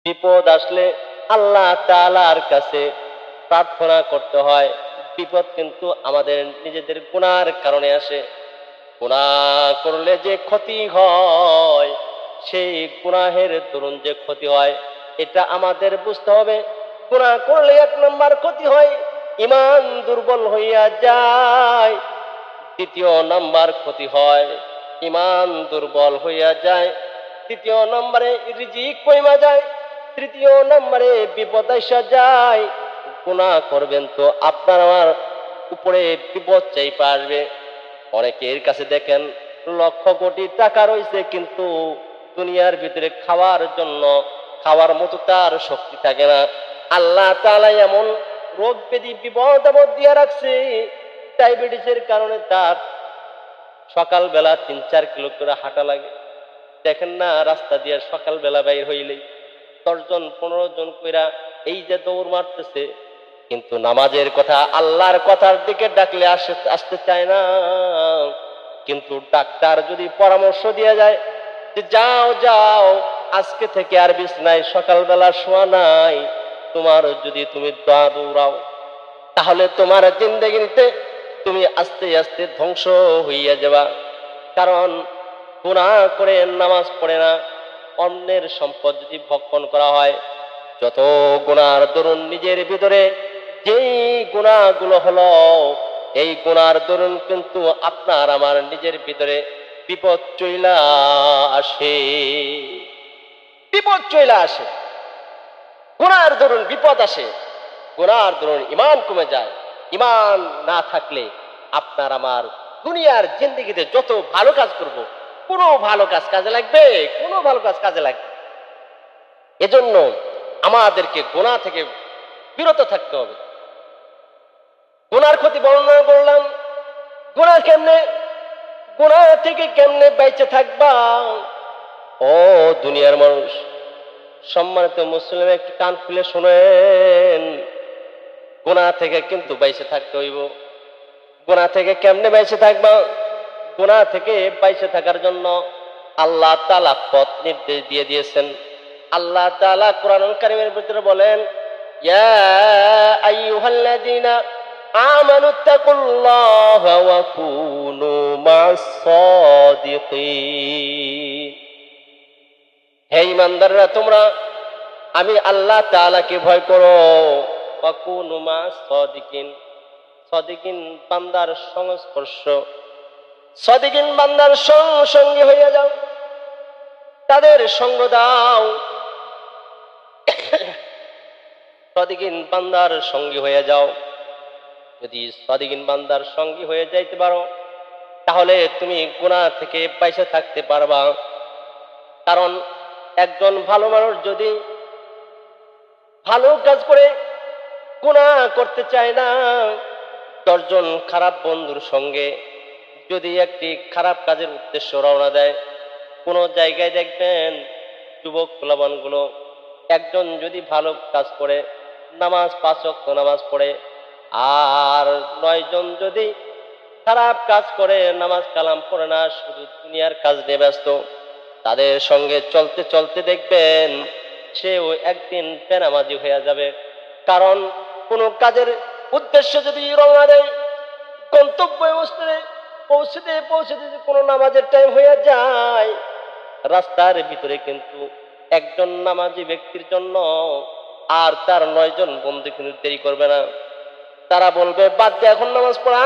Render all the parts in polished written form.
বিপদ আসলে আল্লাহ তাআলার কাছে প্রার্থনা করতে হয়। বিপদ কিন্তু আমাদের নিজেদের গুনার কারণে আসে। গুনাহ করলে যে ক্ষতি হয়, সেই গুনাহের দরুন যে ক্ষতি হয়, এটা আমাদের বুঝতে হবে। গুনাহ করলে এক নম্বর ক্ষতি হয়, ঈমান দুর্বল হইয়া যায়। দ্বিতীয় নাম্বার ক্ষতি হয়, ঈমান দুর্বল হইয়া যায়। তৃতীয় নম্বরে রিজিক কইমা যায়। তৃতীয় নম্বরে বিপদ আসা যায়। গুনাহ করবেন তো আপনার আমার উপরে বিপদ চাইপা আসবে। অনেকের কাছে দেখেন লক্ষ কোটি টাকা রয়েছে, কিন্তু দুনিয়ার ভিতরে খাওয়ার জন্য খাওয়ার মতো তার শক্তি থাকে না। আল্লাহ তাআলা এমন রোগ ব্যাধি বিপদ আপদ দিয়ে রাখছে, ডায়াবেটিসের কারণে তার সকালবেলা 3-4 কিলো করে হাঁটা লাগে। দেখেন না রাস্তা দিয়ে সকালবেলা বাইর হইলেই 10 জন 15 জন কইরা এই যে দৌড় মারতেছে, কিন্তু নামাজের কথা আল্লাহর কথার দিকে ডাকলে আসতে চায় না। কিন্তু ডাক্তার যদি পরামর্শ দিয়ে যায় যে যাও যাও, আজকে থেকে আর বিছনায় সকালবেলা শোয়া নাই, তোমার যদি তুমি দৌড়াও তাহলে তোমার জিন্দেগিতে তুমি আস্তে আস্তে ধ্বংস হইয়া যাবা। কারণ গুনাহ করে নামাজ পড়ে না, অন্যের সম্পদ যদি ভক্ষণ করা হয়, যত গুনার দরুন নিজের ভিতরে যেই গুনাহগুলো হলো, এই গুনার দরুন কিন্তু আপনার আমার নিজের ভিতরে বিপদ চইলা আসে। বিপদ চইলা আসে, গুনার দরুন বিপদ আসে। গুনার দরুন ঈমান কমে যায়। ঈমান না থাকলে আপনার আমার দুনিয়ার জিন্দেগিতে যত ভালো কাজ করব, কোনো ভালো কাজ কাজে লাগবে, কোনো ভালো কাজ কাজে লাগবে। এজন্য আমাদেরকে গুনাহ থেকে বিরত থাকতে হবে। গুনার ক্ষতি বর্ণনা করলাম। গুনাহ কেমনে, গুনাহ থেকে কেমনে বেঁচে থাকবা? ও দুনিয়ার মানুষ, সম্মানিত মুসলিম একটু কান খুলে শুনেন। গুনাহ থেকে কিন্তু বেঁচে থাকতে হইব। গুনাহ থেকে কেমনে বেঁচে থাকবা? গুনাহ থেকে বেঁচে থাকার জন্য আল্লাহ তাআলা পথ নির্দেশ দিয়ে দিয়েছেন। আল্লাহ তাআলা কোরআনুল কারীমের ভিতরে বলেন, ইয়া আইয়ুহাল্লাযীনা আমানুত্তাকুল্লাহা ওয়া কুনু মা'আস সাদিকিন। হে ঈমানদাররা, তোমরা আমি আল্লাহ তাআলাকে ভয় করো। ওয়া কুনু মা'আস সাদিকিন, সাদিকিন বান্দার সংস্পর্শ, সাদিকিন বান্দার সঙ্গে হইয়া যাও, তাদের সঙ্গ দাও। সাদিকিন বান্দার সঙ্গী হয়ে যাও। যদি সাদিকিন বান্দার সঙ্গী হয়ে যাইতে পারো, তাহলে তুমি গুনাহ থেকে বেঁচে থাকতে পারবা। কারণ একজন ভালো মানুষ যদি ভালো কাজ করে গুনাহ করতে চায় না, 10 জন খারাপ বন্ধুর সঙ্গে যদি একটি খারাপ কাজের উদ্দেশ্য রওনা দেয়, কোনো জায়গায় দেখবেন যুবক পোলাপানগুলো, একজন যদি ভালো কাজ করে, নামাজ 5 ওয়াক্ত নামাজ পড়ে, আর 9 জন যদি খারাপ কাজ করে, নামাজ কালাম পড়ে না, শুধু দুনিয়ার কাজ নিয়ে ব্যস্ত, তাদের সঙ্গে চলতে চলতে দেখবেন সেও একদিন বেনামাজি হয়ে যাবে। কারণ কোনো কাজের উদ্দেশ্য যদি রওনা দেয়, গন্তব্যস্থলে পৌঁছতে পৌঁছতে কোনো নামাজের টাইম হয়ে যায়, রাস্তার ভিতরে কিন্তু একজন নামাজি ব্যক্তির জন্য আর তার 9 জন বন্ধু কিন্তু দেরি করবে না। তারা বলবে, বাদ দে এখন নামাজ পড়া,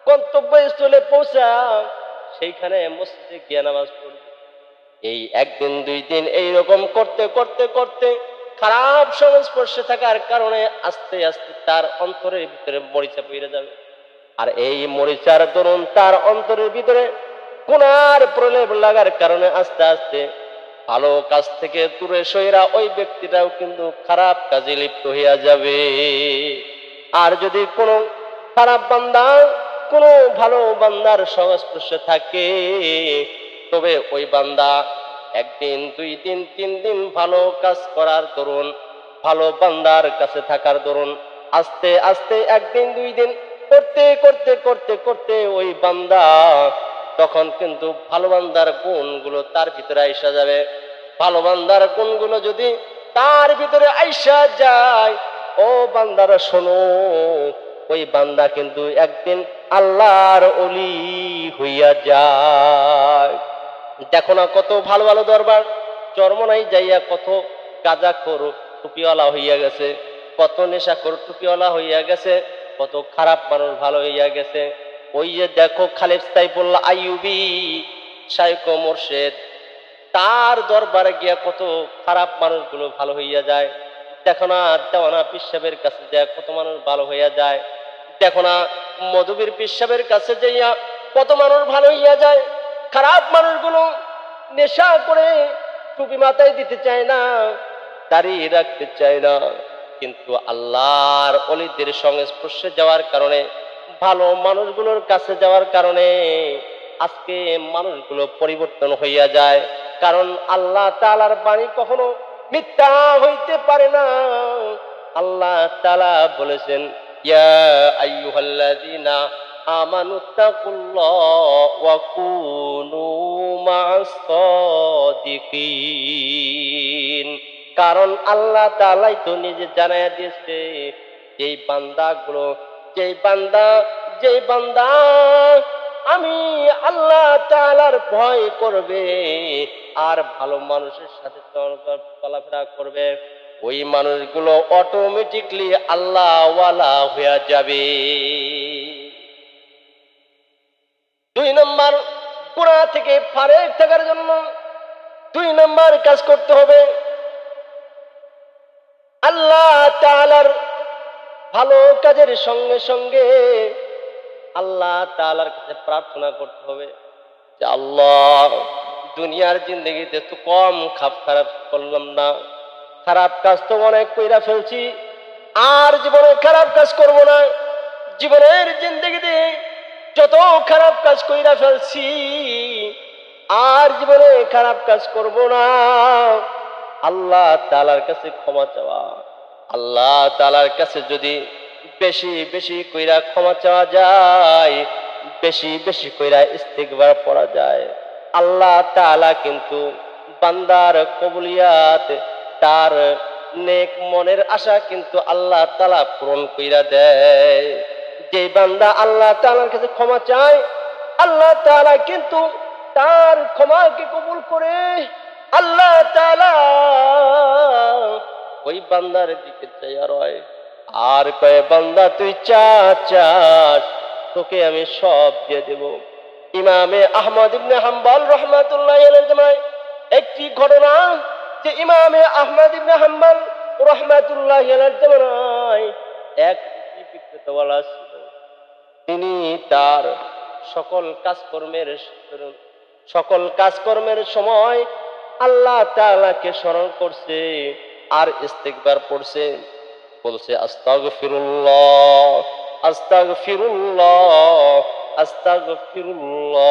গন্তব্যস্থলে পৌঁছা, সেইখানে মসজিদে গিয়ে নামাজ পড়বে। এই একদিন 2 দিন এইরকম করতে করতে করতে খারাপ সংস্পর্শে থাকার কারণে আস্তে আস্তে তার অন্তরের ভিতরে মরিচা পড়ে যাবে। আর এই মরিচার দরুন তার অন্তরের ভিতরে গুনার প্রলেপ লাগার কারণে আস্তে আস্তে ভালো কাজ থেকে দূরে সইরা ওই ব্যক্তিটাও কিন্তু খারাপ কাজে লিপ্ত হইয়া যাবে। আর যদি কোনো খারাপ বান্দা কোনো ভালো বান্দার সংস্পর্শে থাকে, তবে ওই বান্দা একদিন 2 দিন 3 দিন ভালো কাজ করার দরুন, ভালো বান্দার কাছে থাকার দরুন আস্তে আস্তে একদিন 2 দিন করতে করতে করতে করতে ওই বান্দা তখন কিন্তু ভালো বান্দার গুণগুলো তার ভিতরে এসে যাবে। ভালো বান্দার গুণগুলো যদি তার ভিতরে আইসা যায়, ও বান্দারা শোনো, ওই বান্দা কিন্তু একদিন আল্লাহর ওলি হইয়া যায়। দেখো না কত ভালো ভালো দরবার চরমনাই যাইয়া কত গাঁজাখোর টুপিওয়ালা হইয়া গেছে, কত নেশাখোর টুপিওয়ালা হইয়া গেছে, কত খারাপ মানুষ ভালো হইয়া গেছে। ওই যে দেখো খালেদ সাইফুল্লাহ আইয়ুবী শাইখ মোর্শেদ, তার দরবারে গিয়া কত খারাপ মানুষগুলো ভালো হইয়া যায়। দেখো না দেওয়ানা পীর সাহেবের কাছে যায় কত মানুষ ভালো হইয়া যায়। দেখো না মধুবীর পীর সাহেবের কাছে যাইয়া কত মানুষ ভালো হইয়া যায়। খারাপ মানুষগুলো নেশা করে টুপি মাথায় দিতে চায় না, দাঁড়িয়ে রাখতে চায় না, কিন্তু আল্লাহর ওলিদের সংস্পর্শে যাওয়ার কারণে, ভালো মানুষগুলোর কাছে যাওয়ার কারণে আজকে মানুষগুলো পরিবর্তন হইয়া যায়। কারণ আল্লাহ তাআলার বাণী কখনো মিথ্যা হইতে পারে না। আল্লাহ তাআলা বলেছেন, ইয়া আইয়ুহাল্লাযীনা আমানুত্তাকুল্লাহ ওয়া কুনু মা'আস সাদিকিন। কারণ আল্লাহ তাআলাই তো নিজে জানায়া দিয়েছে, যেই বান্দা আমি আল্লাহ তাআলার ভয় করবে আর ভালো মানুষের সাথে চলাফেরা করবে, ওই মানুষগুলো অটোমেটিকলি আল্লাহ ওয়ালা হয়ে যাবে। 2 নম্বর, গুনাহ থেকে ফারেক থাকার জন্য 2 নম্বর কাজ করতে হবে, আল্লাহ তাআলার ভালো কাজের সঙ্গে সঙ্গে আল্লাহ তাআলার কাছে প্রার্থনা করতে হবে যে আল্লাহ, দুনিয়ার জিন্দগিতে তো কম খারাপ করলাম না, খারাপ কাজ তো অনেক কইরা ফেলছি, আর জীবনে খারাপ কাজ করব না। জীবনের জিন্দগিতে যত খারাপ কাজ কইরা ফেলছি, আর জীবনে খারাপ কাজ করব না। আল্লাহ তাআলার কাছে ক্ষমা চাওয়া, আল্লাহ তাআলার কাছে যদি বেশি বেশি কইরা ক্ষমা চাওয়া যায়, বেশি বেশি কইরা ইস্তিগফার পড়া যায়, আল্লাহ তাআলা কিন্তু বান্দার কবুলিয়াত, তার নেক মনের আশা কিন্তু আল্লাহ তাআলা পূরণ কইরা দেয়। যে বান্দা আল্লাহ তাআলার কাছে ক্ষমা চায়, আল্লাহ তাআলা কিন্তু তার ক্ষমাকে কবুল করে। আল্লাহ তাআলা ওই বান্দার দিকে চাইয়া রয় আর কয়, বান্দা তুই চাস তোকে আমি সব দিয়ে দেব। ইমামে আহমদ ইবনে হাম্বল রাহমাতুল্লাহি আলাইহি জামায় একটি ঘটনা, যে ইমামে আহমদ ইবনে হাম্বল রাহমাতুল্লাহি আলাইহি জামায় এক বিক্রেতাওয়ালা ছিল। তিনি তার সকল কাজকর্মের সময় আল্লাহ তাআলাকে স্মরণ করছে আর ইস্তিগফার পড়ছে, বলছে আস্তাগফিরুল্লাহ আস্তাগফিরুল্লাহ আস্তাগফিরুল্লাহ।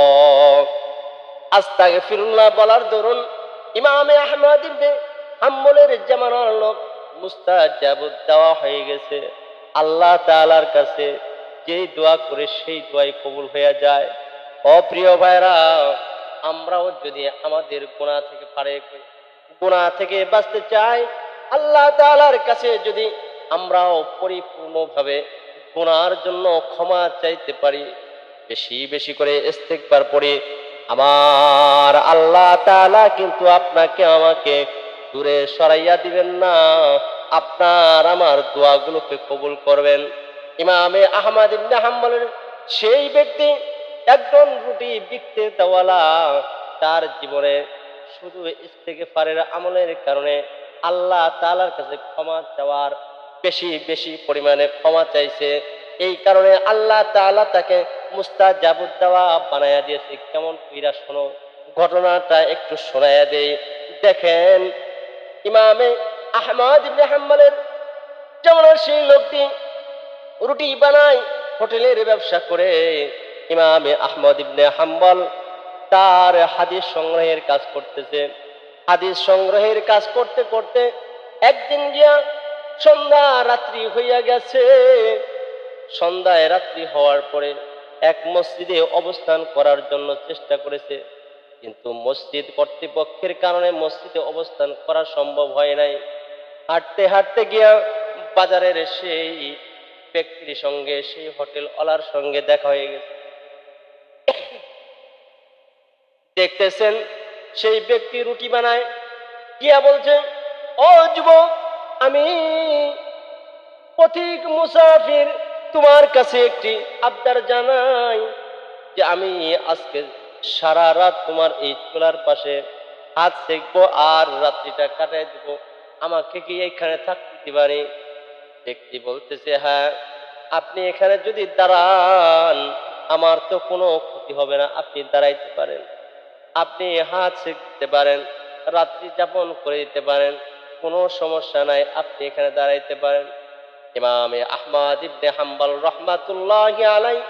আস্তাগফিরুল্লাহ বলার দরুন ইমামে আহমদ ইবনে হাম্বলের জামানার লোক মুস্তাজাবুদ দাওয়া হয়ে গেছে। আল্লাহ তাআলার কাছে যেই দোয়া করে সেই দোয়াই কবুল হয়ে যায়। অপ্রিয় ভাইরা, আমরাও যদি আমাদের গুনাহ থেকে বাঁচতে চাই, আল্লাহ তাআলার কাছে যদি আমরাও পরিপূর্ণভাবে গুনাহর জন্য ক্ষমা চাইতে পারি, বেশি বেশি করে ইস্তিগফার পড়ি, আমার আল্লাহ তাআলা কিন্তু আপনাকে আমাকে দূরে সরাইয়া দিবেন না, আপনার আমার দোয়াগুলোকে কবুল করবেন। ইমামে আহমদ ইবনে হাম্বলের সেই ব্যক্তি, একজন রুটি বিক্রেতাওয়ালা, তার জীবনে শুধু ইস্তিগফারের আমলের কারণে আল্লাহ তাআলার কাছে ক্ষমা চাওয়ার বেশি বেশি পরিমাণে ক্ষমা চাইছে। এই কারণে আল্লাহ তাআলা তাকে মুস্তাজাবুদ দাওয়া বানায়া দিয়েছে। কেমন কইরা শোনো, ঘটনাটা একটু শোনায়া দেই। দেখেন, ইমামে আহমদ ইবনে হাম্বলের যেমন সেই লোকটি রুটি বানায়, হোটেলের ব্যবসা করে, ইমামে আহমদ ইবনে হাম্বল তার হাদিস সংগ্রহের কাজ করতেছে। হাদিস সংগ্রহের কাজ করতে করতে একদিন গিয়া সন্ধ্যা রাত্রি হইয়া গেছে। সন্ধ্যায় রাত্রি হওয়ার পরে এক মসজিদে অবস্থান করার জন্য চেষ্টা করেছে। কিন্তু মসজিদ কর্তৃপক্ষের কারণে মসজিদে অবস্থান করা সম্ভব হয় নাই। হাঁটতে হাঁটতে গিয়া বাজারের সেই ব্যক্তির সঙ্গে, সেই হোটেল ওয়ালার সঙ্গে দেখা হয়ে গেছে। দেখতেছেন সেই ব্যক্তি রুটি বানায়, গিয়া বলছে, ও যুবক, আমি পথিক মুসাফির, তোমার কাছে একটি আবদার জানাই যে আমি আজকে সারা রাত তোমার এই চুলার পাশে হাত সেকবো আর রাত্রিটা কাটাই দিব, আমাকে কি এখানে থাকতে দিবানি? ব্যক্তি বলতেছে, হ্যাঁ, আপনি এখানে যদি দাঁড়ান আমার তো কোনো ক্ষতি হবে না, আপনি দাঁড়াইতে পারেন, আপনি হাত সেকতে পারেন, রাত্রি যাপন করে দিতে পারেন, কোনো সমস্যা নাই, আপনি এখানে দাঁড়াইতে পারেন। ইমামে আহমদ ইবনে হাম্বল রহমাতুল্লাহি আলাইহি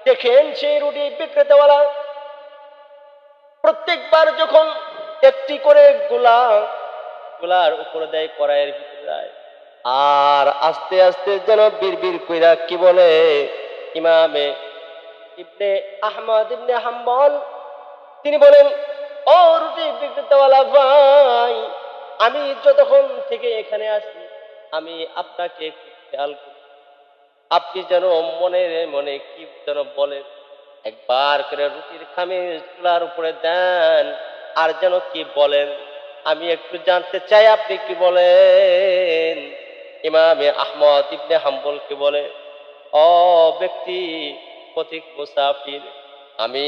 দেখেন সেই রুটি বিক্রেতাওয়ালা প্রত্যেকবার যখন একটি করে গোলার উপরে দেয়, কড়াইয়ের ভিতরে দেয়, আর আস্তে আস্তে যেন বিড়বিড় কইরা কি বলে, ইমামে ইবনে আহমদ ইবনে হাম্বল তিনি বলেন, ও রুটি বিক্রেতাওয়ালা ভাই, আমি যতক্ষণ থেকে এখানে আসি আমি আপনাকে খেয়াল করি, আপনি যেন মনে মনে কি যেন বলেন, একবার করে রুটির খামি চুলার উপরে দেন আর যেন কি বলেন, আমি একটু জানতে চাই আপনি কি বলেন। ইমামে আহমদ ইবনে হাম্বল কি বলে, ও ব্যক্তি পথিক মুসাফির, আমি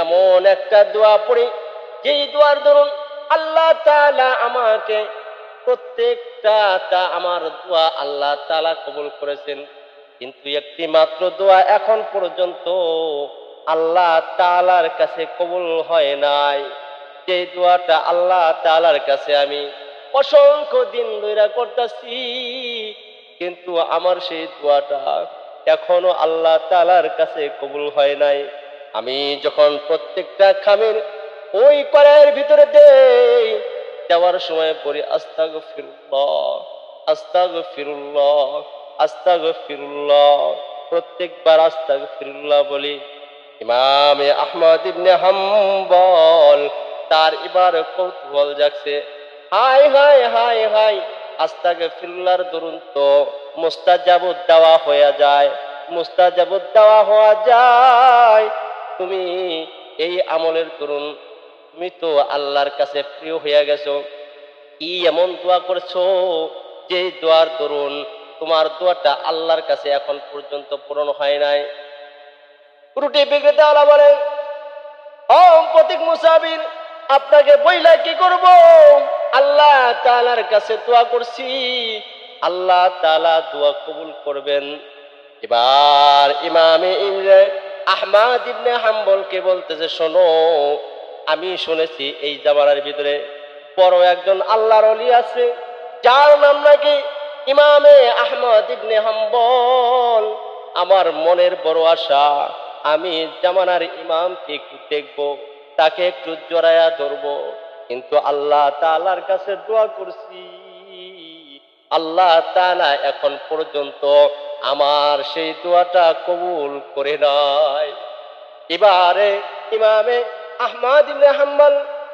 এমন একটা দোয়া পড়ি যেই দোয়ার দরুন আল্লাহ তাআলা আমাকে প্রত্যেকটা আমার দোয়া আল্লাহ তাআলা কবুল করেছেন, কিন্তু একটি মাত্র দোয়া এখন পর্যন্ত আল্লাহ তাআলার কাছে কবুল হয় নাই। যে দোয়াটা আল্লাহ তাআলার কাছে আমি অসংখ্য দিন ধরে করতেছি, কিন্তু আমার সেই দোয়াটা এখনো আল্লাহ তাআলার কাছে কবুল হয় নাই। আমি যখন প্রত্যেকটা খামির ওই কড়াইয়ের ভিতরে দেই, দেওয়ার সময় পড়ি আস্তাগফিরুল্লাহ, আস্তাগফিরুল্লাহ, আস্তাগফিরুল্লাহ, প্রত্যেকবার আস্তাগফিরুল্লাহ বলি। ইমামে আহমদ ইবনে হাম্বল তার এবার কৌতূহল জাগছে, হায় হায় হায় হায়, আস্তাগফিরুল্লাহর দরুন তো মুস্তাজাবুদ দাওয়া হয়ে যায়, মুস্তাজাবুদ দাওয়া হওয়া যায়, তুমি এই আমলের দরুন তুমি তো আল্লাহর কাছে প্রিয় হয়ে গেছো, কি এমন দোয়া করছো যে দোয়ার দরুন তোমার দোয়াটা আল্লাহর কাছে এখন পর্যন্ত পূরণ হয় নাই? রুটি বিক্রেতাওয়ালা বলে, ও পথিক মুসাফির, আপনাকে বইলা কি করব, আল্লাহ তাআলার কাছে দোয়া করছি, আল্লাহ তাআলা দোয়া কবুল করবেন। এবার ইমামে আহমদ ইবনে হাম্বলকে বলতেছে, শোনো, আমি শুনেছি এই জামানার ভিতরে বড় একজন আল্লাহর ওলি আছে, যার নাম নাকি ইমামে আহমদ ইবনে হাম্বল। আমার মনের বড় আশা, আমি জামানার ইমামকে একটু দেখবো, তাকে একটু জড়ায়া ধরবো, কিন্তু আল্লাহ তাআলার কাছে দোয়া করছি, আল্লাহ তাআলা এখন পর্যন্ত আমার সেই দোয়াটা কবুল করে নাই। এবারে ইমামে আহমদ ইবনে হাম্বল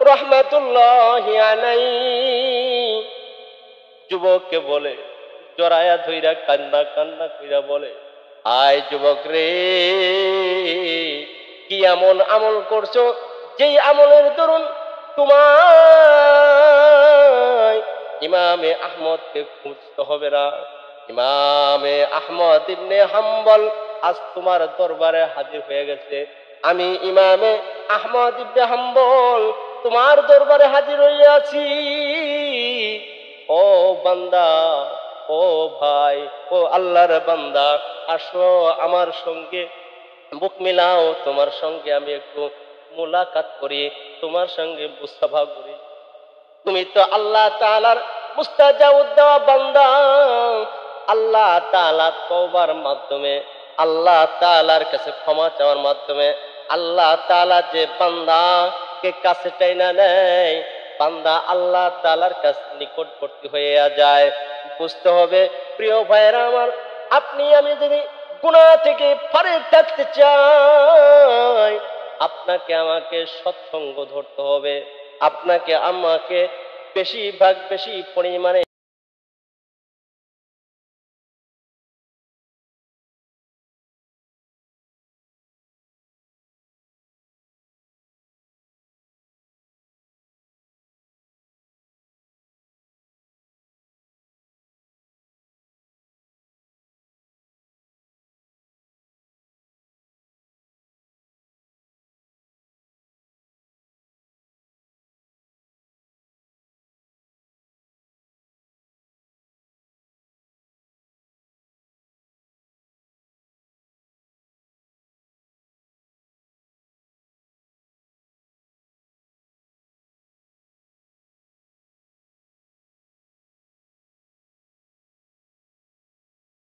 রহমাতুল্লাহি আলাইহি যুবককে বলে, জড়ায়া ধইরা কান্না কান্না কইরা বলে, আয় যুবক রে, কি এমন আমল করছো যেই আমলের দরুন তোমার ইমামে আহমদকে খুঁজতে হবে না। ইমামে আহমদ ইবনে হাম্বল আজ তোমার দরবারে হাজির হয়ে গেছে, আমি ইমামে আহমদ ইবনে হাম্বল তোমার দরবারে হাজির হইয়াছি। ও বান্দা, ও ভাই, ও আল্লাহর বান্দা, আসো আমার সঙ্গে বুক মিলাও, তোমার সঙ্গে আমি একটু মুলাকাত করি, তোমার সঙ্গে মুসাফা করি। তুমি তো আল্লাহ তাআলার মুস্তাজাবুদ দেওয়া বান্দা, আল্লাহ তাআলা তওবার মাধ্যমে, আল্লাহ তাআলার কাছে ক্ষমা চাওয়ার মাধ্যমে আল্লাহ তাআলা যে বান্দাকে কাছে টাইনা নেয়, বান্দা আল্লাহ তাআলার কাছে নিকটবর্তী হয়ে যায়। বুঝতে হবে প্রিয় ভাইয়েরা আমার, আপনি আমি যদি গুনাহ থেকে ফারেক থাকতে চাই, আপনাকে আমাকে সৎসঙ্গ ধরতে হবে, আপনাকে আমাকে বেশি পরিমাণে